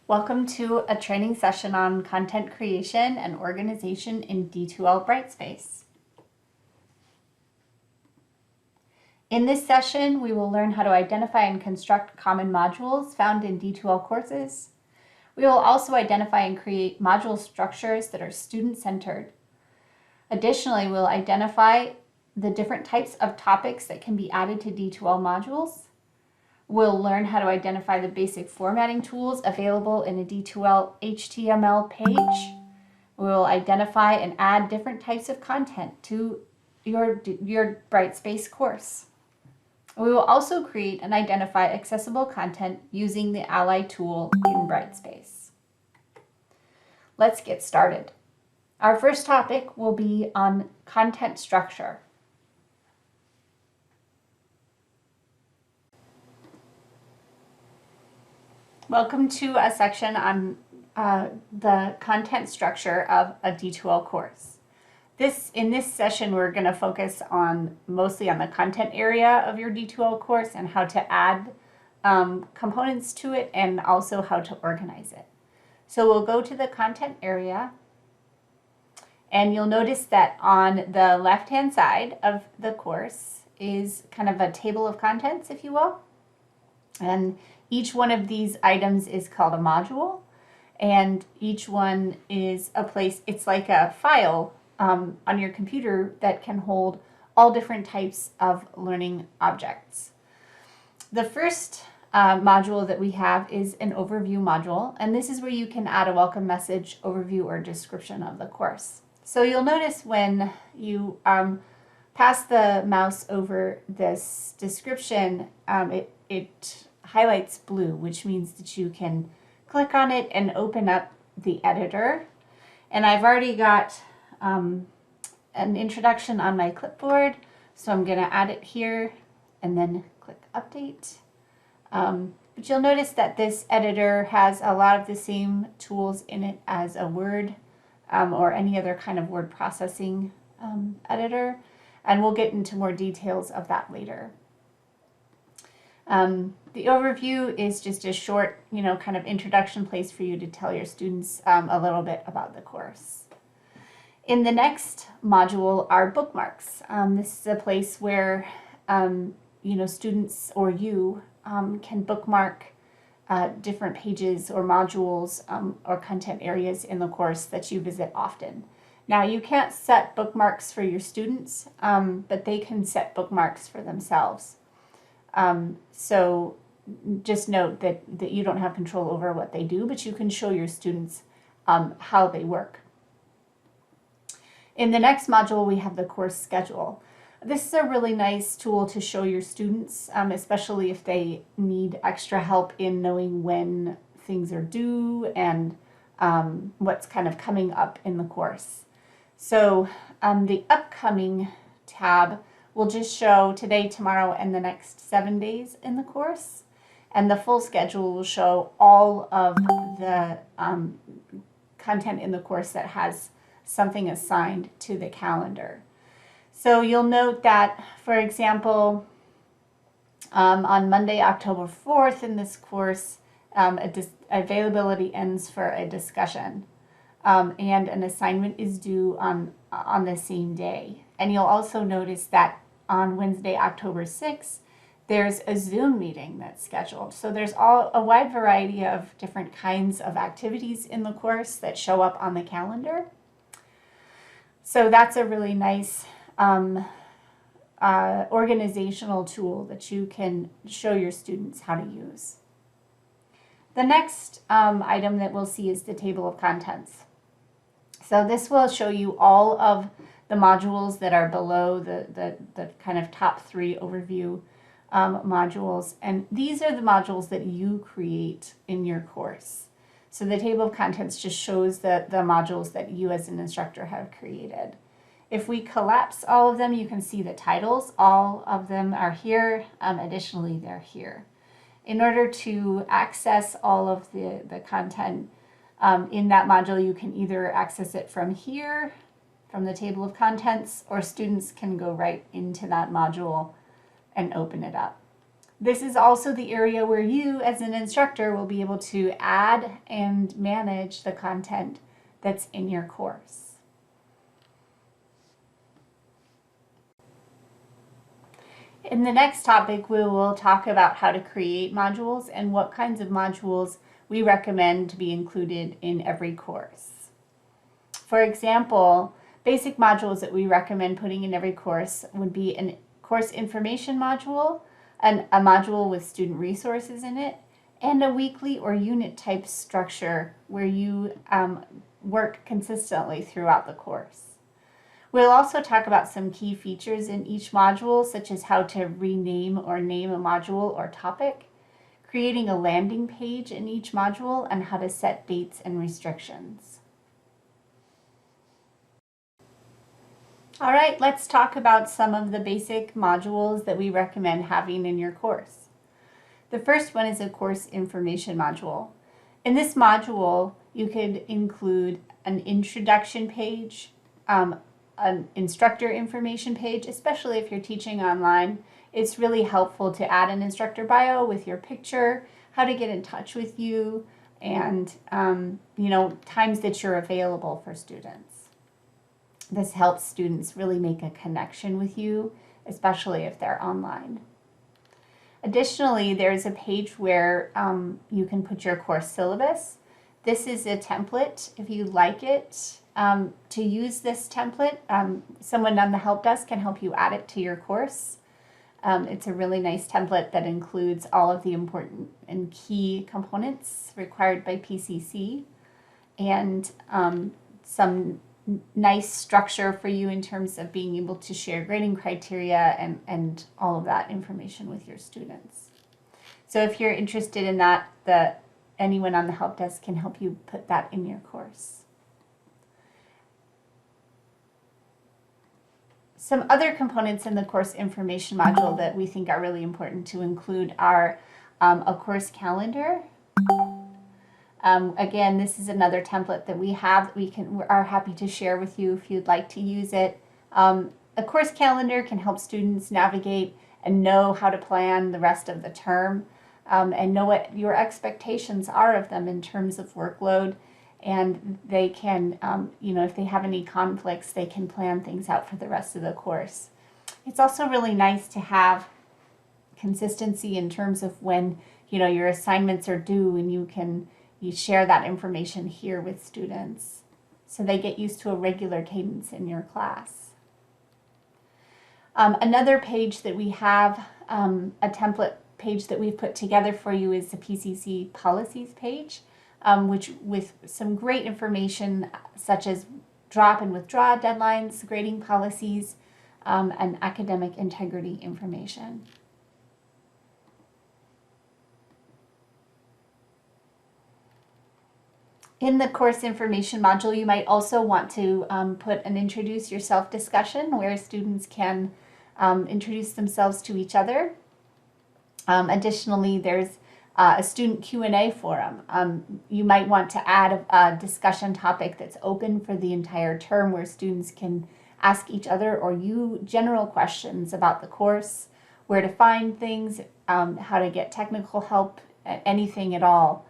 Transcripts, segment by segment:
Welcome to a training session on content creation and organization in D2L Brightspace. In this session, we will learn how to identify and construct common modules found in D2L courses. We will also identify and create module structures that are student-centered. Additionally, we'll identify the different types of topics that can be added to D2L modules. We'll learn how to identify the basic formatting tools available in a D2L HTML page. We'll identify and add different types of content to your Brightspace course. We will also create and identify accessible content using the Ally tool in Brightspace. Let's get started. Our first topic will be on content structure. Welcome to a section on the content structure of a D2L course. In this session, we're going to focus mostly on the content area of your D2L course and how to add components to it and also how to organize it. So we'll go to the content area, and you'll notice that on the left-hand side of the course is kind of a table of contents, if you will. And each one of these items is called a module, and each one is a place, it's like a file on your computer that can hold all different types of learning objects. The first module that we have is an overview module, and this is where you can add a welcome message, overview, or description of the course. So you'll notice when you pass the mouse over this description, it highlights blue, which means that you can click on it and open up the editor. And I've already got an introduction on my clipboard, so I'm going to add it here and then click update. But you'll notice that this editor has a lot of the same tools in it as a Word or any other kind of word processing editor, and we'll get into more details of that later. The overview is just a short, kind of introduction place for you to tell your students a little bit about the course. In the next module are bookmarks. This is a place where, students or you can bookmark different pages or modules or content areas in the course that you visit often. Now, you can't set bookmarks for your students, but they can set bookmarks for themselves. So just note that you don't have control over what they do, but you can show your students how they work. In the next module, we have the course schedule. This is a really nice tool to show your students, especially if they need extra help in knowing when things are due and what's kind of coming up in the course. So the upcoming tab will just show today, tomorrow, and the next 7 days in the course. And the full schedule will show all of the content in the course that has something assigned to the calendar. So you'll note that, for example, on Monday, October 4th in this course, availability ends for a discussion, and an assignment is due on the same day. And you'll also notice that on Wednesday, October 6th, there's a Zoom meeting that's scheduled. So there's a wide variety of different kinds of activities in the course that show up on the calendar. So that's a really nice organizational tool that you can show your students how to use. The next item that we'll see is the table of contents. So this will show you all of the modules that are below the kind of top 3 overview modules. And these are the modules that you create in your course. So the table of contents just shows the modules that you as an instructor have created. If we collapse all of them, you can see the titles. All of them are here. Additionally, they're here. In order to access all of the content in that module, you can either access it from here, from the table of contents, or students can go right into that module and open it up. This is also the area where you, as an instructor, will be able to add and manage the content that's in your course. In the next topic, we will talk about how to create modules and what kinds of modules we recommend to be included in every course. For example, basic modules that we recommend putting in every course would be a course information module, a module with student resources in it, and a weekly or unit type structure where you work consistently throughout the course. We'll also talk about some key features in each module, such as how to rename or name a module or topic, creating a landing page in each module, and how to set dates and restrictions. All right, let's talk about some of the basic modules that we recommend having in your course. The first one is a course information module. In this module, you could include an introduction page, an instructor information page, especially if you're teaching online. It's really helpful to add an instructor bio with your picture, how to get in touch with you, and times that you're available for students. This helps students really make a connection with you, especially if they're online. Additionally, there's a page where you can put your course syllabus. This is a template. If you like it, to use this template, someone on the help desk can help you add it to your course. It's a really nice template that includes all of the important and key components required by PCC, and some nice structure for you in terms of being able to share grading criteria and all of that information with your students. So if you're interested in that, anyone on the help desk can help you put that in your course. Some other components in the course information module that we think are really important to include are a course calendar. Again, this is another template that we have that we are happy to share with you if you'd like to use it. A course calendar can help students navigate and know how to plan the rest of the term, and know what your expectations are of them in terms of workload. And they can, if they have any conflicts, they can plan things out for the rest of the course. It's also really nice to have consistency in terms of when, your assignments are due, and you share that information here with students so they get used to a regular cadence in your class. Another page that we have, a template page that we've put together for you, is the PCC policies page. Which with some great information such as drop and withdraw deadlines, grading policies, and academic integrity information. In the course information module, you might also want to put an introduce yourself discussion where students can introduce themselves to each other. Additionally, there's a student Q&A forum. You might want to add a discussion topic that's open for the entire term where students can ask each other or you general questions about the course, where to find things, how to get technical help, anything at all.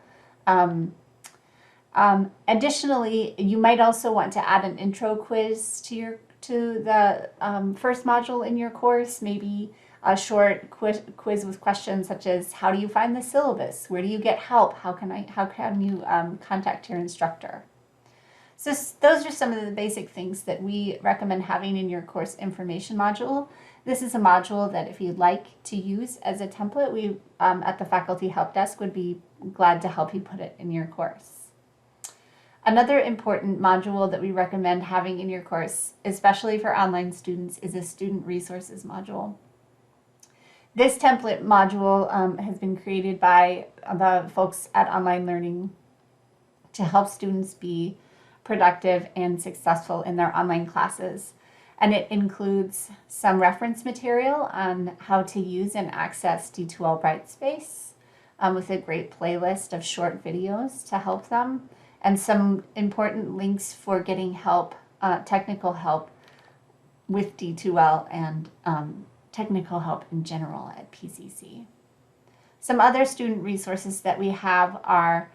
Additionally, you might also want to add an intro quiz to the first module in your course, maybe a short quiz with questions such as, how do you find the syllabus? Where do you get help? How can you contact your instructor? So those are some of the basic things that we recommend having in your course information module. This is a module that if you'd like to use as a template, we at the faculty help desk would be glad to help you put it in your course. Another important module that we recommend having in your course, especially for online students, is a student resources module. This template module has been created by the folks at Online Learning to help students be productive and successful in their online classes. And it includes some reference material on how to use and access D2L Brightspace with a great playlist of short videos to help them, and some important links for getting help, technical help with D2L and technical help in general at PCC. Some other student resources that we have are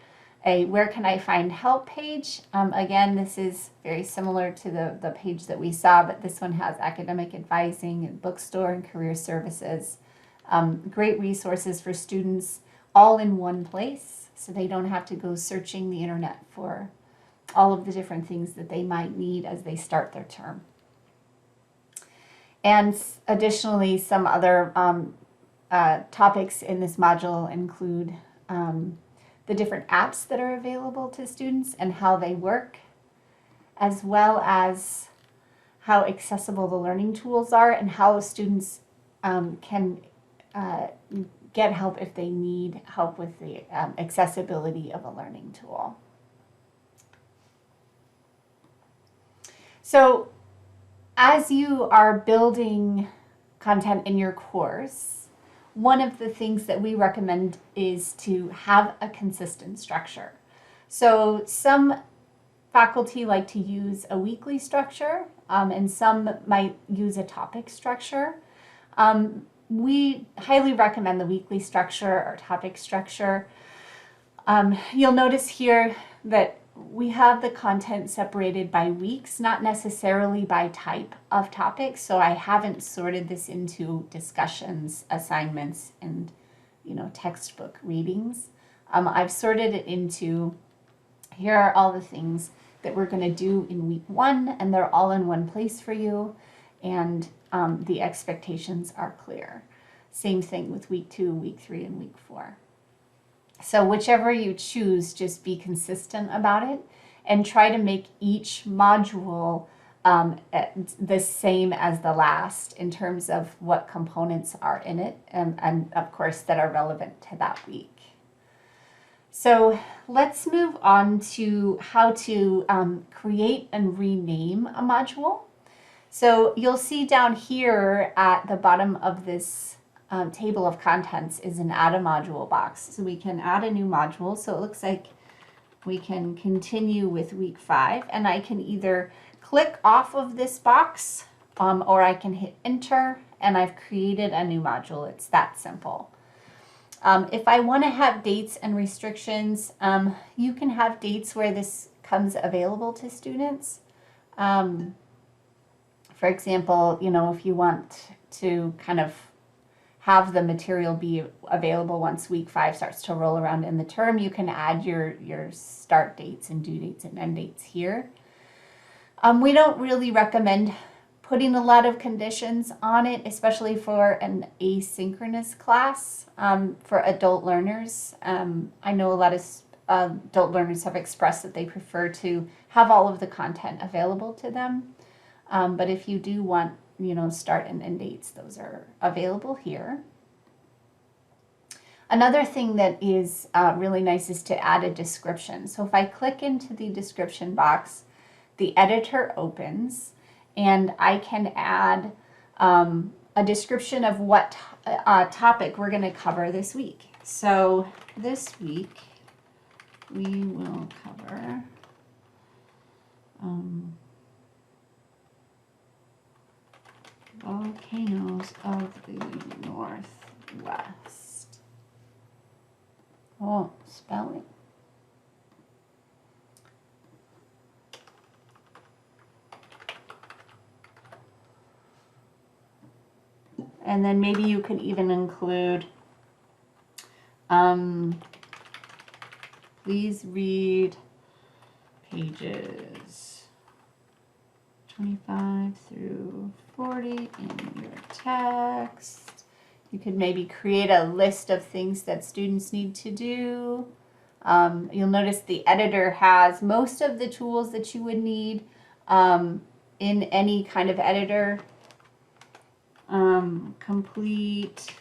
a Where Can I Find Help page. Again, this is very similar to the page that we saw, but this one has academic advising and bookstore and career services. Great resources for students all in one place, so they don't have to go searching the internet for all of the different things that they might need as they start their term. And additionally, some other topics in this module include the different apps that are available to students and how they work, as well as how accessible the learning tools are and how students can get help if they need help with the accessibility of a learning tool. So as you are building content in your course, one of the things that we recommend is to have a consistent structure. So some faculty like to use a weekly structure, and some might use a topic structure. We highly recommend the weekly structure or topic structure. You'll notice here that we have the content separated by weeks, not necessarily by type of topic. So I haven't sorted this into discussions, assignments, and textbook readings. I've sorted it into, here are all the things that we're going to do in week 1, and they're all in one place for you, and the expectations are clear. Same thing with week 2, week 3, and week 4. So whichever you choose, just be consistent about it and try to make each module the same as the last in terms of what components are in it, and of course that are relevant to that week. So let's move on to how to create and rename a module. So you'll see down here at the bottom of this table of contents is an add a module box. So we can add a new module. So it looks like we can continue with week 5, and I can either click off of this box or I can hit enter, and I've created a new module. It's that simple. If I want to have dates and restrictions, you can have dates where this comes available to students. For example, if you want to kind of have the material be available once week 5 starts to roll around in the term, you can add your start dates and due dates and end dates here. We don't really recommend putting a lot of conditions on it, especially for an asynchronous class for adult learners. I know a lot of adult learners have expressed that they prefer to have all of the content available to them. But if you do want start and end dates, those are available here. Another thing that is really nice is to add a description. So if I click into the description box, the editor opens, and I can add a description of what topic we're going to cover this week. So this week we will cover volcanoes of the Northwest. Oh, spelling. And then maybe you could even include, please read pages 25 through 40 in your text. You could maybe create a list of things that students need to do. You'll notice the editor has most of the tools that you would need in any kind of editor. Complete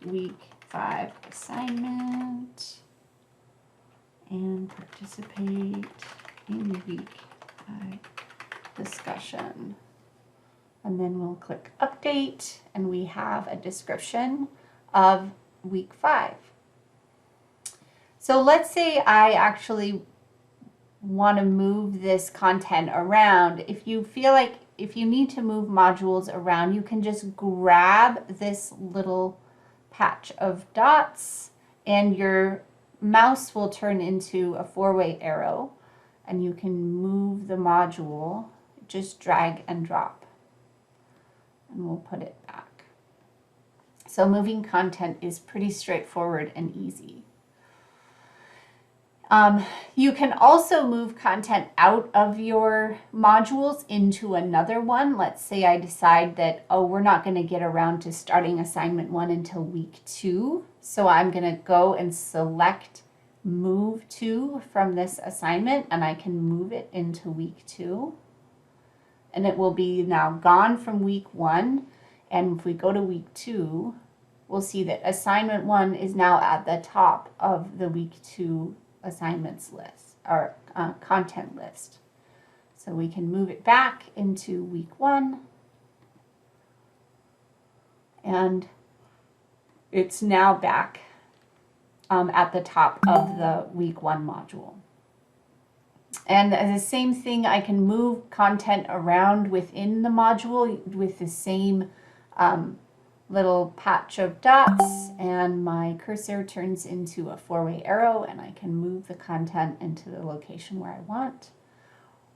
week 5 assignment and participate in week 5 discussion. And then we'll click update, and we have a description of week 5. So let's say I actually want to move this content around. If you feel like if you need to move modules around, you can just grab this little patch of dots, and your mouse will turn into a four-way arrow, and you can move the module, just drag and drop, and we'll put it back. So moving content is pretty straightforward and easy. You can also move content out of your modules into another one. Let's say I decide that, oh, we're not going to get around to starting assignment 1 until week 2. So I'm going to go and select move to from this assignment, and I can move it into week 2. And it will be now gone from week 1. And if we go to week 2, we'll see that assignment 1 is now at the top of the week 2 assignments list, or content list. So we can move it back into week 1, and it's now back at the top of the week 1 module. And the same thing, I can move content around within the module with the same little patch of dots, and my cursor turns into a four-way arrow, and I can move the content into the location where I want.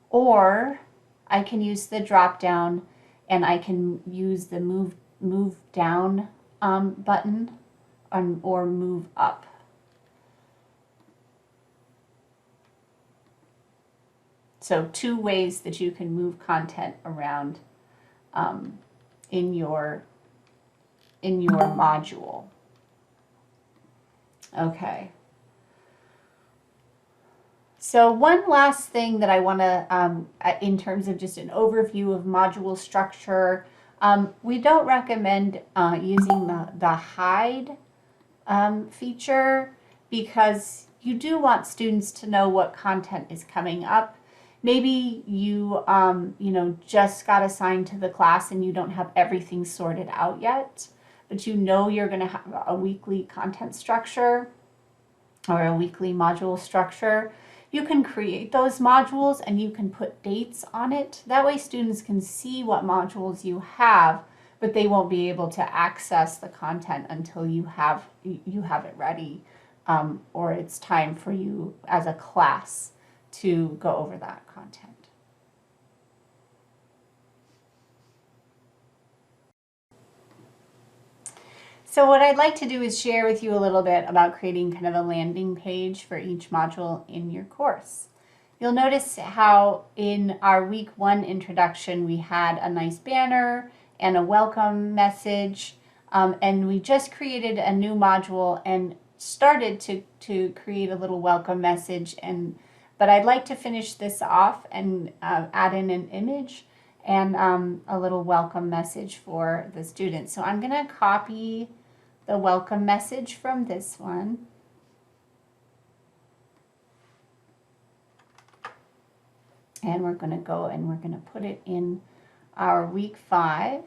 Or I can use the drop down, and I can use the move down button or move up. So two ways that you can move content around in your module. Okay. So one last thing that I want to, in terms of just an overview of module structure, we don't recommend using the hide feature, because you do want students to know what content is coming up. Maybe you, just got assigned to the class and you don't have everything sorted out yet, but you know you're going to have a weekly content structure or a weekly module structure. You can create those modules and you can put dates on it. That way students can see what modules you have, but they won't be able to access the content until you have it ready, or it's time for you as a class to go over that content. So what I'd like to do is share with you a little bit about creating kind of a landing page for each module in your course. You'll notice how in our week 1 introduction we had a nice banner and a welcome message, and we just created a new module and started to create a little welcome message, but I'd like to finish this off and add in an image and a little welcome message for the students. So I'm going to copy the welcome message from this one. And we're going to go and we're going to put it in our week 5.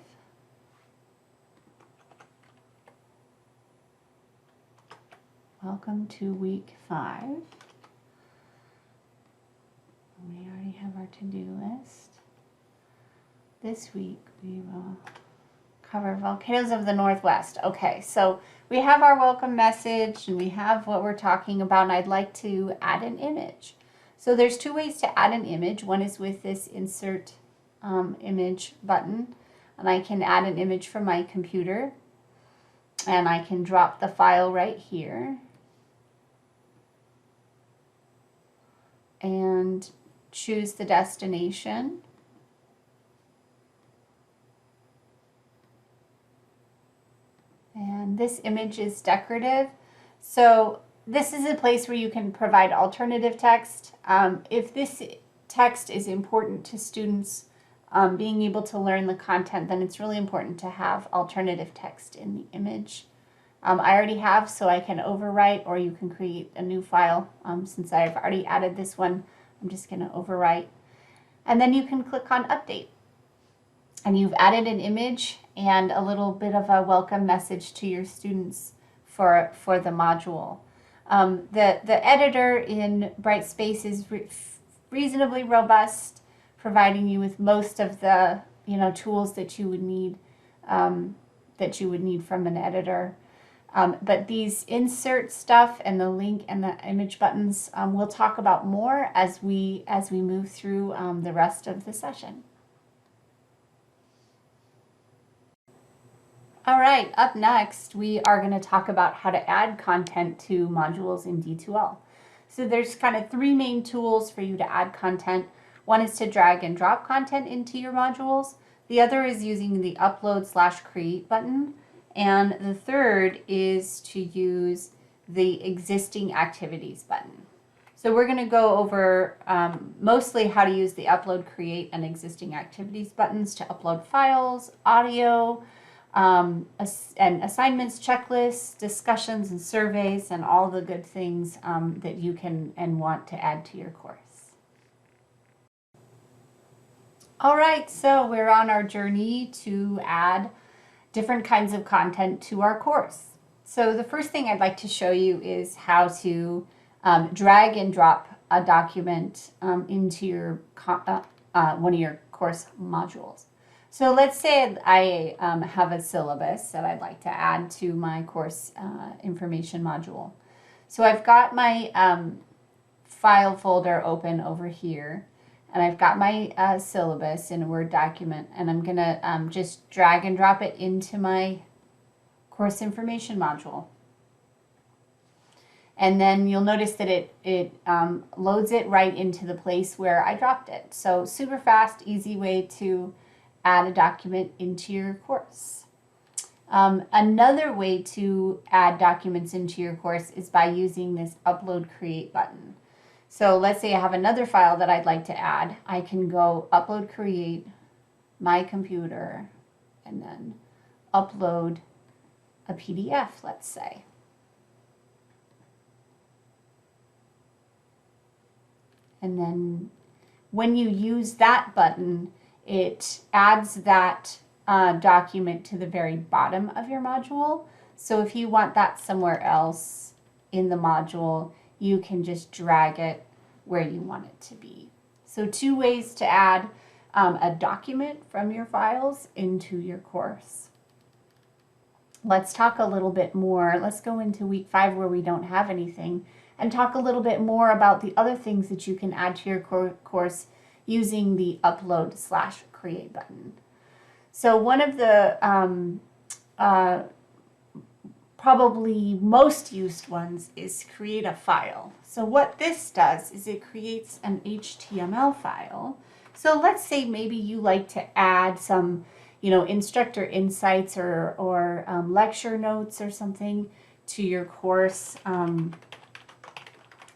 Welcome to week 5. We already have our to-do list. This week we will cover volcanoes of the Northwest. Okay, so we have our welcome message and we have what we're talking about, and I'd like to add an image. So there's two ways to add an image. One is with this insert image button, and I can add an image from my computer, and I can drop the file right here and choose the destination. And this image is decorative. So this is a place where you can provide alternative text. If this text is important to students being able to learn the content, then it's really important to have alternative text in the image. I already have, so I can overwrite, or you can create a new file. Since I've already added this one, I'm just going to overwrite. And then you can click on Update. And you've added an image and a little bit of a welcome message to your students for the module. The editor in Brightspace is reasonably robust, providing you with most of the tools that you would need from an editor. But these insert stuff and the link and the image buttons, we'll talk about more as we move through the rest of the session. All right, up next, we are going to talk about how to add content to modules in D2L. So there's kind of three main tools for you to add content. One is to drag and drop content into your modules. The other is using the upload/create button. And the third is to use the existing activities button. So we're going to go over mostly how to use the upload, create, and existing activities buttons to upload files, audio, and assignments, checklists, discussions, and surveys, and all the good things that you can and want to add to your course. All right, so we're on our journey to add different kinds of content to our course. So the first thing I'd like to show you is how to drag and drop a document into your one of your course modules. So let's say I have a syllabus that I'd like to add to my course information module. So I've got my file folder open over here, and I've got my syllabus in a Word document, and I'm going to just drag and drop it into my course information module. And then you'll notice that it loads it right into the place where I dropped it. So super fast, easy way to add a document into your course. Another way to add documents into your course is by using this upload create button. So let's say I have another file that I'd like to add. I can go upload create my computer and then upload a PDF, let's say. And then when you use that button, it adds that document to the very bottom of your module. So if you want that somewhere else in the module, you can just drag it where you want it to be. So two ways to add a document from your files into your course. Let's talk a little bit more. Let's go into week 5 where we don't have anything and talk a little bit more about the other things that you can add to your course using the upload/create button. So one of the probably most used ones is create a file. So what this does is it creates an HTML file. So let's say maybe you like to add some, instructor insights or lecture notes or something to your course,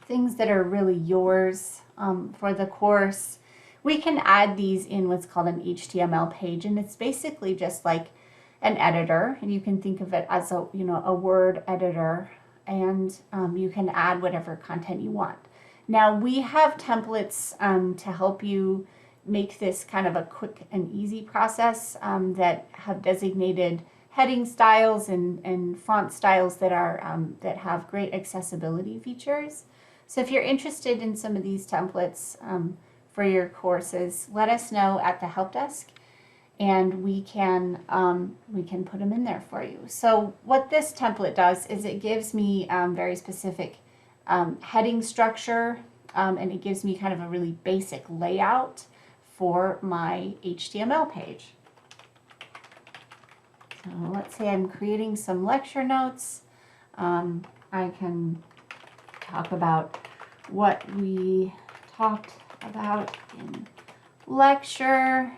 things that are really yours for the course. We can add these in what's called an HTML page, and it's basically just like an editor, and you can think of it as a Word editor, and you can add whatever content you want. Now we have templates to help you make this kind of a quick and easy process that have designated heading styles and font styles that are that have great accessibility features. So if you're interested in some of these templates for your courses, let us know at the help desk, and we can put them in there for you. So what this template does is it gives me very specific heading structure, and it gives me kind of a really basic layout for my HTML page. So let's say I'm creating some lecture notes. I can talk about what we talked about in lecture,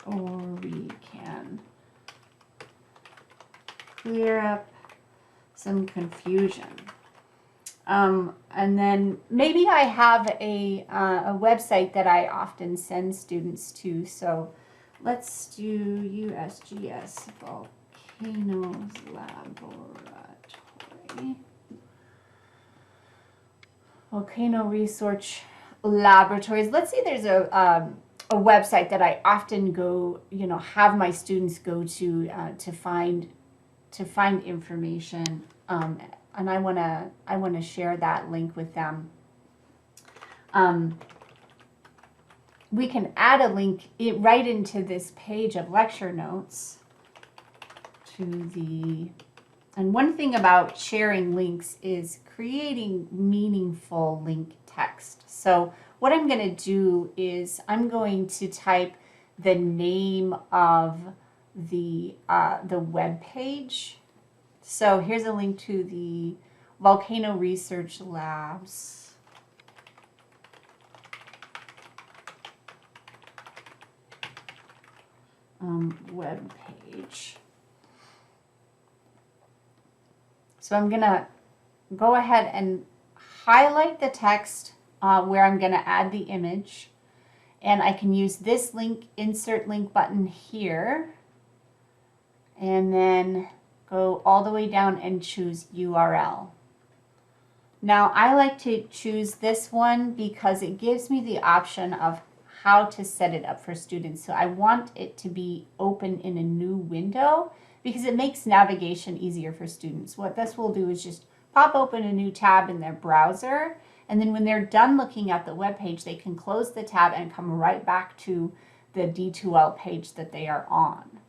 or we can clear up some confusion. And then maybe I have a website that I often send students to. So let's do USGS Volcanoes Laboratory. Volcano Research Laboratories. Let's say there's a website that I often go, have my students go to find information, and I wanna share that link with them. We can add a link right into this page of lecture notes. and one thing about sharing links is creating meaningful link text. So what I'm going to do is I'm going to type the name of the web page. So here's a link to the Volcano Research Labs web page. So I'm going to go ahead and highlight the text where I'm going to add the image. And I can use this link, insert link button here. And then go all the way down and choose URL. Now I like to choose this one because it gives me the option of how to set it up for students. So I want it to be open in a new window because it makes navigation easier for students. What this will do is just pop open a new tab in their browser, and then when they're done looking at the web page, they can close the tab and come right back to the D2L page that they are on.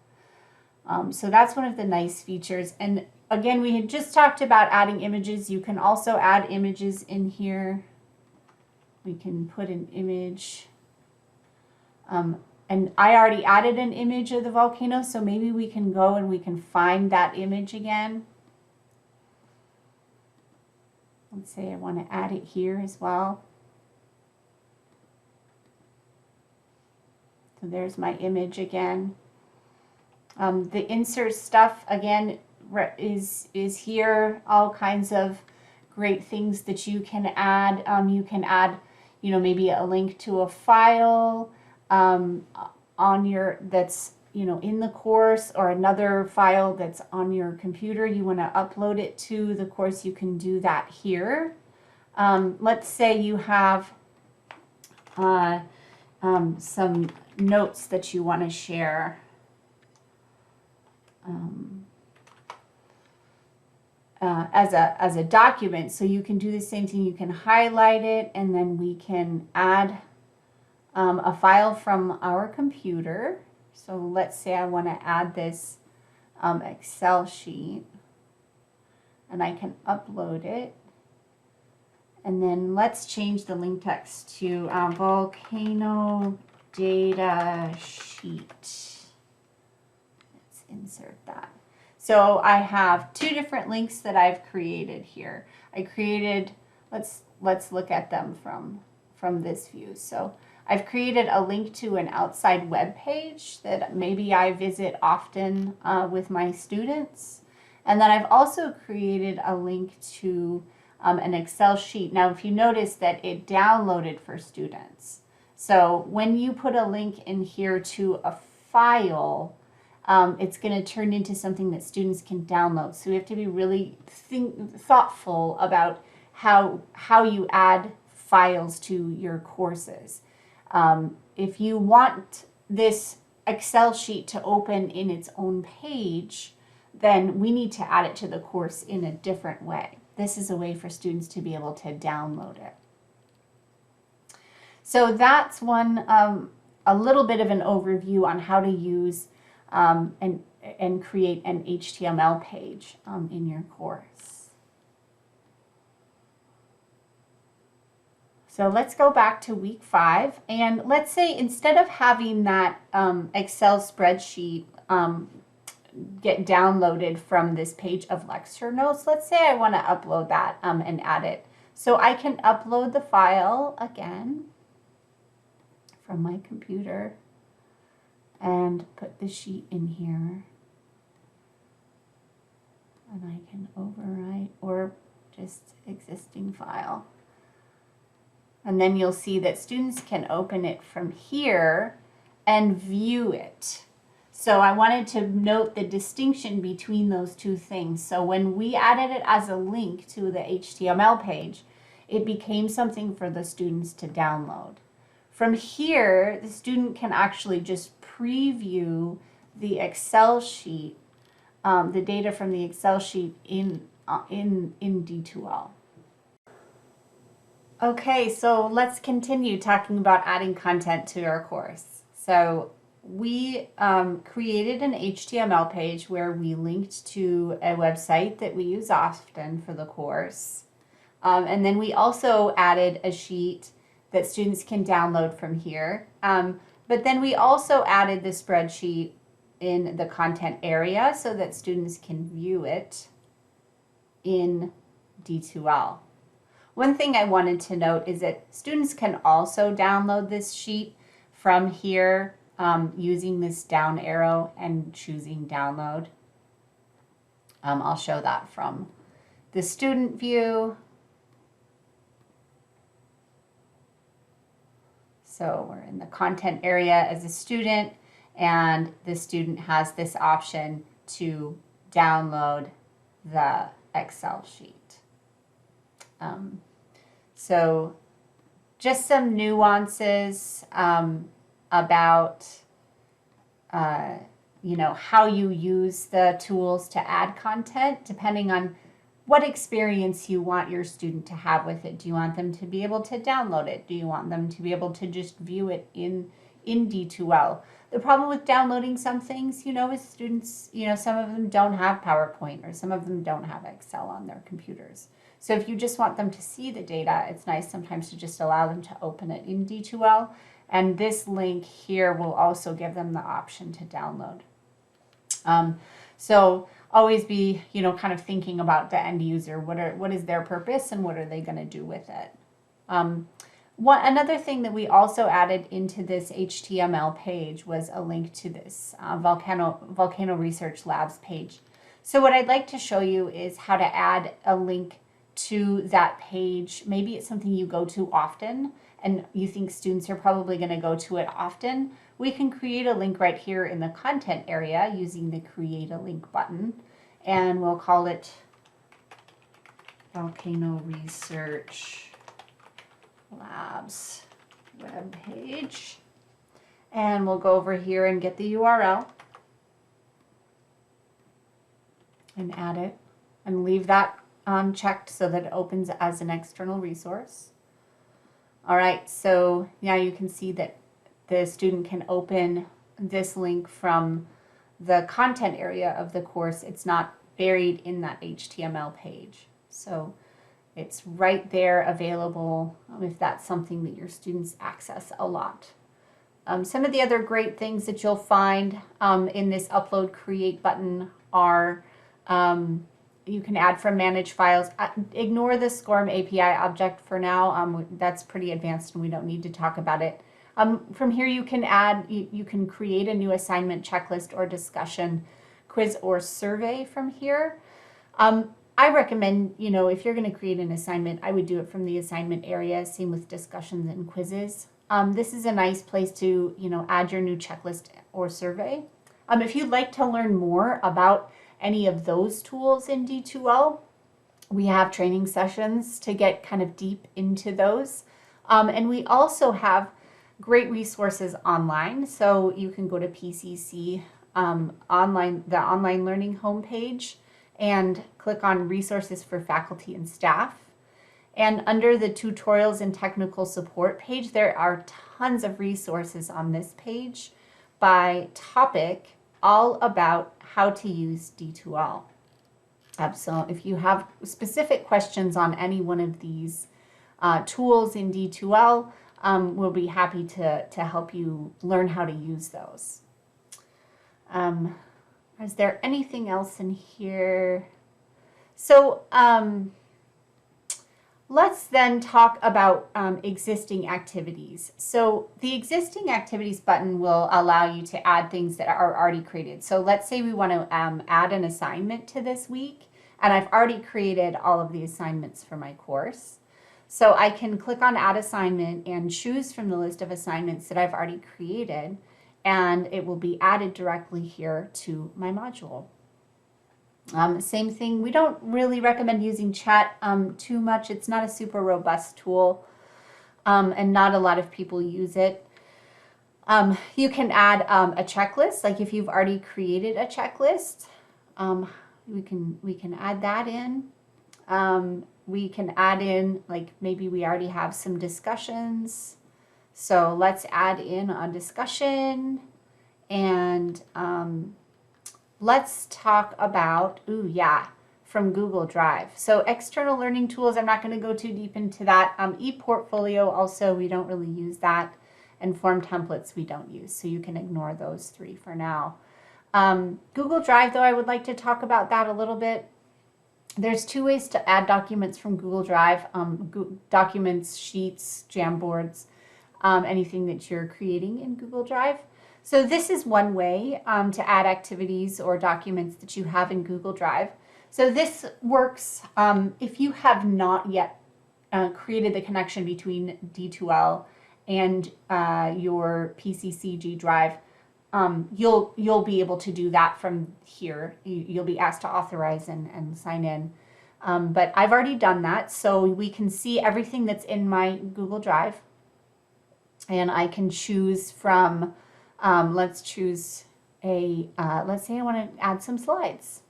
So that's one of the nice features. And again, we had just talked about adding images. You can also add images in here. We can put an image. And I already added an image of the volcano, so maybe we can go and we can find that image again. Let's say I want to add it here as well. So there's my image again. The insert stuff again is here. All kinds of great things that you can add. You can add, maybe a link to a file on your that's in the course, or another file that's on your computer. You want to upload it to the course. You can do that here. Let's say you have some notes that you want to share. As a document, so you can do the same thing. You can highlight it, and then we can add a file from our computer. So let's say I want to add this Excel sheet, and I can upload it. And then let's change the link text to volcano data sheet. Let's insert that. So I have two different links that I've created here. I created, let's look at them from this view. So I've created a link to an outside web page that maybe I visit often with my students. And then I've also created a link to an Excel sheet. Now, if you notice that it downloaded for students. So when you put a link in here to a file, it's going to turn into something that students can download. So we have to be really thoughtful about how you add files to your courses. If you want this Excel sheet to open in its own page, then we need to add it to the course in a different way. This is a way for students to be able to download it. So that's a little bit of an overview on how to use and create an HTML page in your course. So let's go back to week 5, and let's say instead of having that Excel spreadsheet get downloaded from this page of lecture notes, let's say I want to upload that and add it. So I can upload the file again from my computer and put the sheet in here, and I can overwrite or just existing file. And then you'll see that students can open it from here and view it. So I wanted to note the distinction between those two things. So when we added it as a link to the HTML page, it became something for the students to download. From here, the student can actually just preview the Excel sheet, the data from the Excel sheet in D2L. Okay, so let's continue talking about adding content to our course. So we created an HTML page where we linked to a website that we use often for the course. And then we also added a sheet that students can download from here. But then we also added the spreadsheet in the content area so that students can view it in D2L. One thing I wanted to note is that students can also download this sheet from here using this down arrow and choosing download. I'll show that from the student view. So we're in the content area as a student, and the student has this option to download the Excel sheet. So just some nuances about how you use the tools to add content, depending on what experience you want your student to have with it. Do you want them to be able to download it? Do you want them to be able to just view it in D2L? The problem with downloading some things, is students, some of them don't have PowerPoint or some of them don't have Excel on their computers. So if you just want them to see the data, it's nice sometimes to just allow them to open it in D2L. And this link here will also give them the option to download. So always be, kind of thinking about the end user. What is their purpose and what are they going to do with it? Another thing that we also added into this HTML page was a link to this Volcano Research Labs page. So what I'd like to show you is how to add a link to that page. Maybe it's something you go to often and you think students are probably going to go to it often. We can create a link right here in the content area using the Create a Link button, and we'll call it Volcano Research Labs web page. And we'll go over here and get the URL and add it and leave that checked so that it opens as an external resource. All right, so now you can see that the student can open this link from the content area of the course. It's not buried in that HTML page. So it's right there available if that's something that your students access a lot. Some of the other great things that you'll find in this Upload Create button are you can add from Manage Files. Ignore the SCORM API object for now. That's pretty advanced and we don't need to talk about it. From here you can add, you can create a new assignment, checklist, or discussion, quiz, or survey from here. I recommend, if you're going to create an assignment, I would do it from the assignment area, same with discussions and quizzes. This is a nice place to, add your new checklist or survey. If you'd like to learn more about any of those tools in D2L, we have training sessions to get kind of deep into those. And we also have great resources online. So you can go to PCC the online learning homepage and click on resources for faculty and staff. And under the tutorials and technical support page, there are tons of resources on this page by topic, all about how to use D2L. So if you have specific questions on any one of these tools in D2L, we'll be happy to help you learn how to use those. Is there anything else in here? So let's then talk about existing activities. So the existing activities button will allow you to add things that are already created. So let's say we want to add an assignment to this week, and I've already created all of the assignments for my course. So I can click on Add Assignment and choose from the list of assignments that I've already created, and it will be added directly here to my module. Same thing, we don't really recommend using chat too much. It's not a super robust tool, and not a lot of people use it. You can add a checklist, like if you've already created a checklist, we can add that in. We can add in, like maybe we already have some discussions. So let's add in a discussion, And let's talk about, from Google Drive. So external learning tools, I'm not going to go too deep into that. ePortfolio also, we don't really use that. And form templates we don't use, so you can ignore those three for now. Google Drive, though, I would like to talk about that a little bit. There's two ways to add documents from Google Drive, documents, sheets, Jamboards, anything that you're creating in Google Drive. So this is one way to add activities or documents that you have in Google Drive. So this works if you have not yet created the connection between D2L and your PCCG drive. You'll be able to do that from here. You'll be asked to authorize and sign in. But I've already done that, so we can see everything that's in my Google Drive. And I can choose from, let's choose let's say I want to add some slides.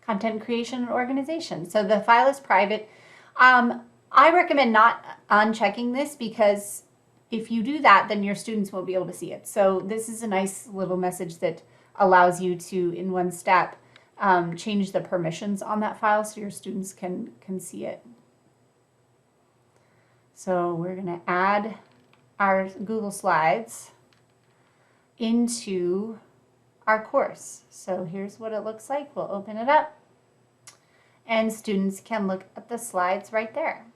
Content creation and organization. So the file is private. I recommend not unchecking this because if you do that, then your students won't be able to see it. So this is a nice little message that allows you to, in one step, change the permissions on that file so your students can see it. So we're going to add our Google Slides into our course. So here's what it looks like. We'll open it up and students can look at the slides right there.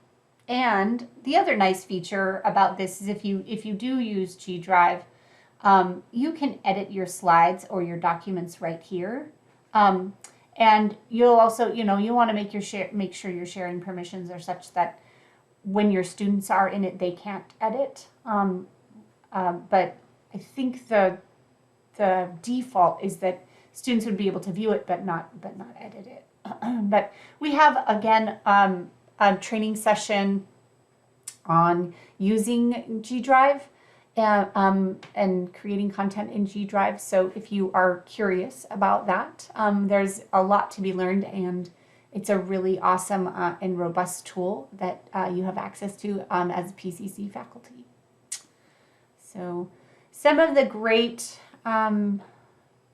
And the other nice feature about this is if you do use G Drive, you can edit your slides or your documents right here. And you'll also, you want to make sure your sharing permissions are such that when your students are in it, they can't edit. But I think the default is that students would be able to view it but not edit it. But we have, again, a training session on using G Drive and creating content in G Drive. So if you are curious about that, there's a lot to be learned, and it's a really awesome and robust tool that you have access to as PCC faculty. So some of the great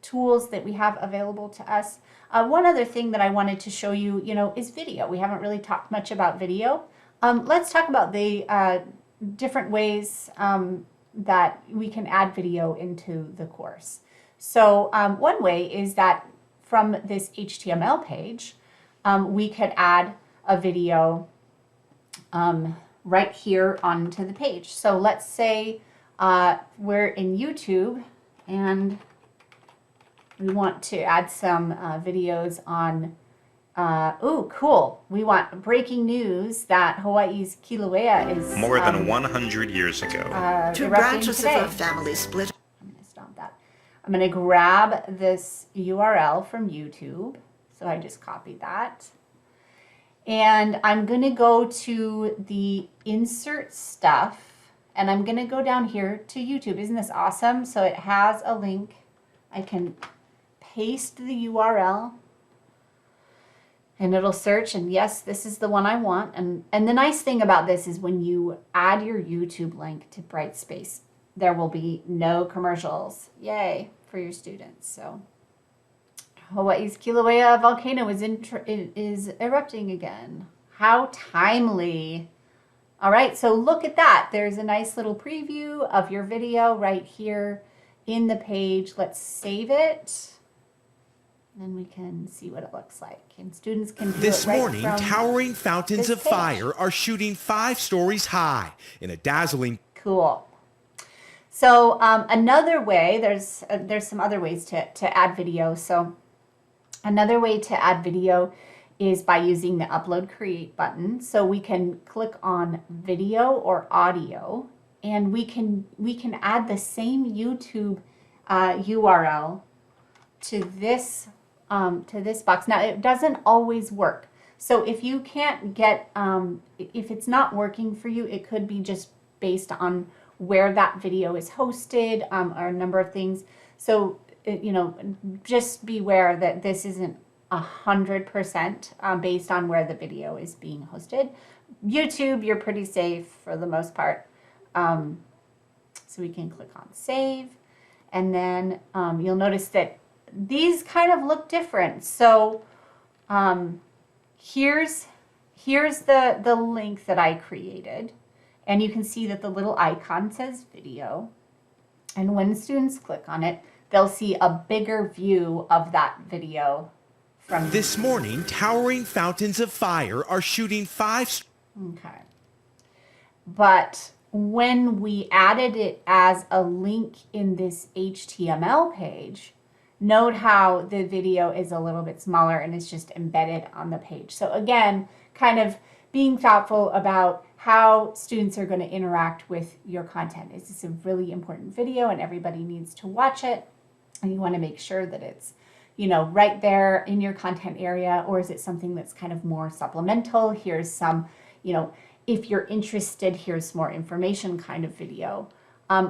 tools that we have available to us. One other thing that I wanted to show you, is video. We haven't really talked much about video. Let's talk about the different ways that we can add video into the course. So one way is that from this HTML page, we could add a video right here onto the page. So let's say we're in YouTube and we want to add some videos on, cool. We want breaking news that Hawaii's Kilauea is more than 100 years ago. Two branches of our family split. I'm going to stop that. I'm going to grab this URL from YouTube. So I just copied that. And I'm going to go to the insert stuff. And I'm going to go down here to YouTube. Isn't this awesome? So it has a link. I can paste the URL and it'll search, and yes, this is the one I want. And the nice thing about this is when you add your YouTube link to Brightspace, there will be no commercials. Yay for your students. So Hawaii's Kilauea volcano is erupting again. How timely. All right, so look at that. There's a nice little preview of your video right here in the page. Let's save it. Then we can see what it looks like. And students can view This it right morning, from towering fountains this of page. fire are shooting 5 stories high in a dazzling. Cool. So another way, there's some other ways to add video. So another way to add video is by using the Upload Create button. So we can click on video or audio, and we can add the same YouTube URL to this box. Now it doesn't always work. So if you can't get, if it's not working for you, it could be just based on where that video is hosted, or a number of things. So just beware that this isn't 100% based on where the video is being hosted. YouTube, you're pretty safe for the most part. So we can click on save, And then you'll notice that these kind of look different. So here's the link that I created. And you can see that the little icon says video. And when students click on it, they'll see a bigger view of that video from This morning, towering fountains of fire are shooting Okay. But when we added it as a link in this HTML page, note how the video is a little bit smaller and it's just embedded on the page. So again, kind of being thoughtful about how students are going to interact with your content. Is this a really important video and everybody needs to watch it? And you want to make sure that it's, you know, right there in your content area, or is it something that's kind of more supplemental? Here's some, you know, if you're interested, here's more information kind of video.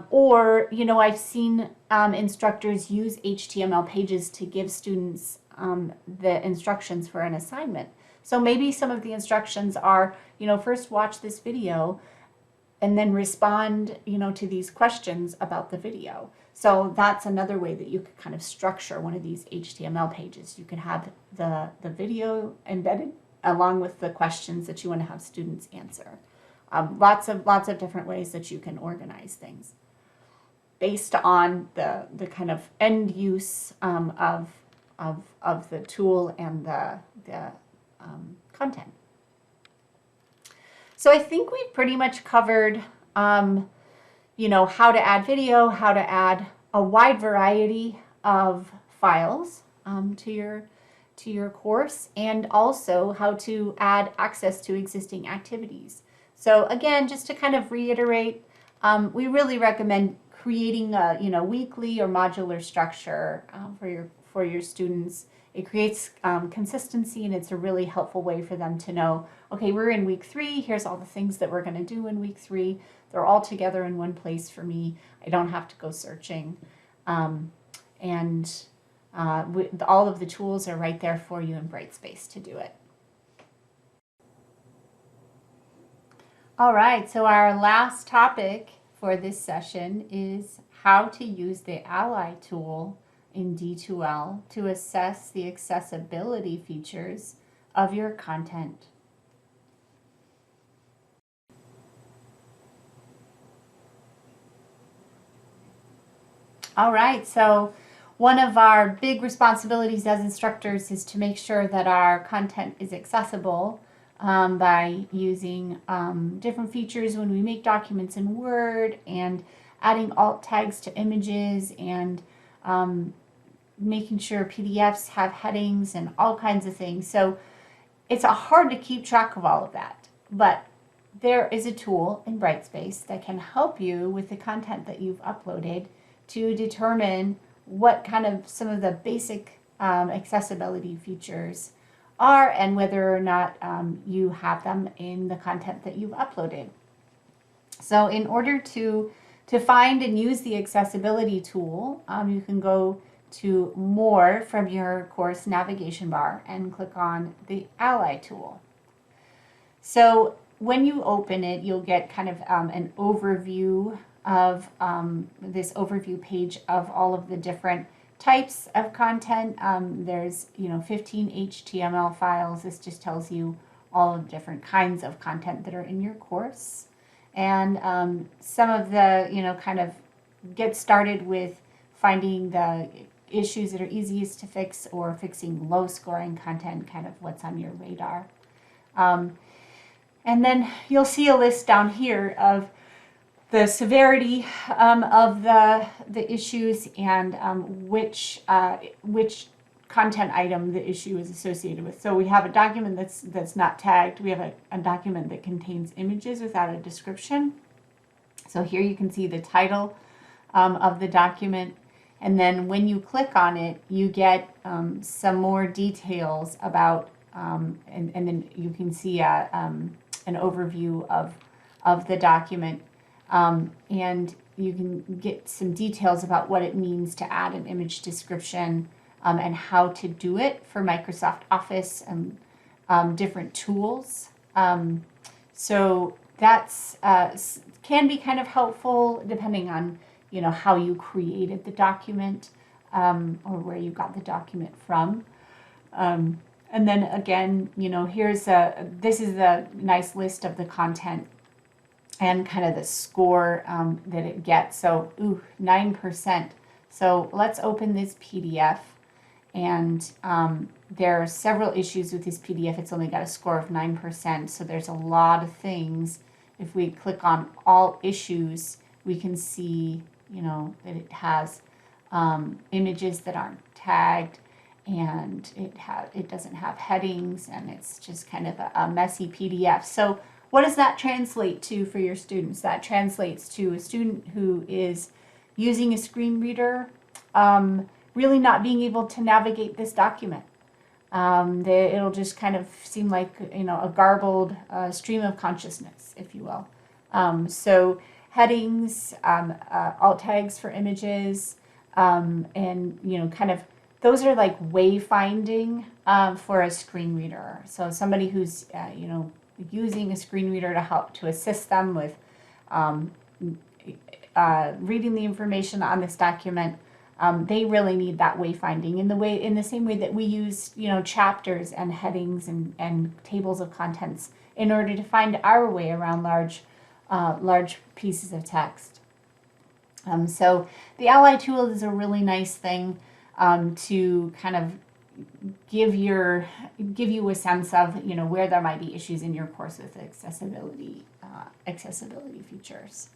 Or, you know, I've seen instructors use HTML pages to give students the instructions for an assignment. So maybe some of the instructions are, you know, first watch this video and then respond, you know, to these questions about the video. So that's another way that you could kind of structure one of these HTML pages. You could have the video embedded along with the questions that you want to have students answer. Lots of different ways that you can organize things based on the kind of end use of the tool and the content. So I think we've pretty much covered, you know, how to add video, how to add a wide variety of files to your course, and also how to add access to existing activities. So again, just to kind of reiterate, we really recommend creating a, you know, weekly or modular structure for your students. It creates consistency, and it's a really helpful way for them to know, okay, we're in week 3, here's all the things that we're going to do in week 3. They're all together in one place for me. I don't have to go searching. All of the tools are right there for you in Brightspace to do it. All right, so our last topic for this session is how to use the Ally tool in D2L to assess the accessibility features of your content. All right, so one of our big responsibilities as instructors is to make sure that our content is accessible by using different features when we make documents in Word, and adding alt tags to images, and making sure PDFs have headings and all kinds of things. So it's hard to keep track of all of that, but there is a tool in Brightspace that can help you with the content that you've uploaded to determine what kind of some of the basic accessibility features are, and whether or not you have them in the content that you've uploaded. So in order to find and use the accessibility tool, you can go to More from your course navigation bar and click on the Ally tool. So when you open it, you'll get kind of an overview of this overview page of all of the different types of content. There's 15 HTML files. This just tells you all of the different kinds of content that are in your course. And some of the, kind of get started with finding the issues that are easiest to fix, or fixing low scoring content, kind of what's on your radar. And then you'll see a list down here of the severity of the issues, and which content item the issue is associated with. So we have a document that's not tagged. We have a document that contains images without a description. So here you can see the title of the document, and then when you click on it, you get some more details about, and then you can see an overview of the document. And you can get some details about what it means to add an image description, and how to do it for Microsoft Office and different tools. So that's can be kind of helpful depending on how you created the document, or where you got the document from. And then again, this is a nice list of the content and kind of the score that it gets. So, 9%. So let's open this PDF. And there are several issues with this PDF. It's only got a score of 9%. So there's a lot of things. If we click on all issues, we can see, that it has images that aren't tagged, and it doesn't have headings, and it's just kind of a messy PDF. So what does that translate to for your students? That translates to a student who is using a screen reader, really not being able to navigate this document. It'll just kind of seem like, a garbled stream of consciousness, if you will. So headings, alt tags for images, and, kind of, those are like wayfinding for a screen reader. So somebody who's, using a screen reader to assist them with reading the information on this document, they really need that wayfinding in the same way that we use, chapters and headings and tables of contents in order to find our way around large pieces of text. So the Ally tool is a really nice thing to kind of give you a sense of where there might be issues in your course with accessibility features.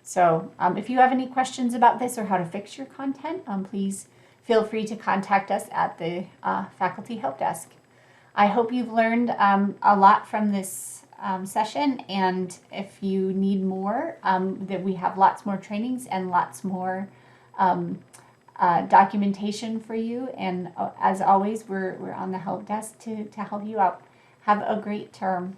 So if you have any questions about this or how to fix your content, please feel free to contact us at the Faculty Help Desk. I hope you've learned a lot from this session, and if you need more, that we have lots more trainings and lots more documentation for you. And as always, we're on the help desk to help you out. Have a great term.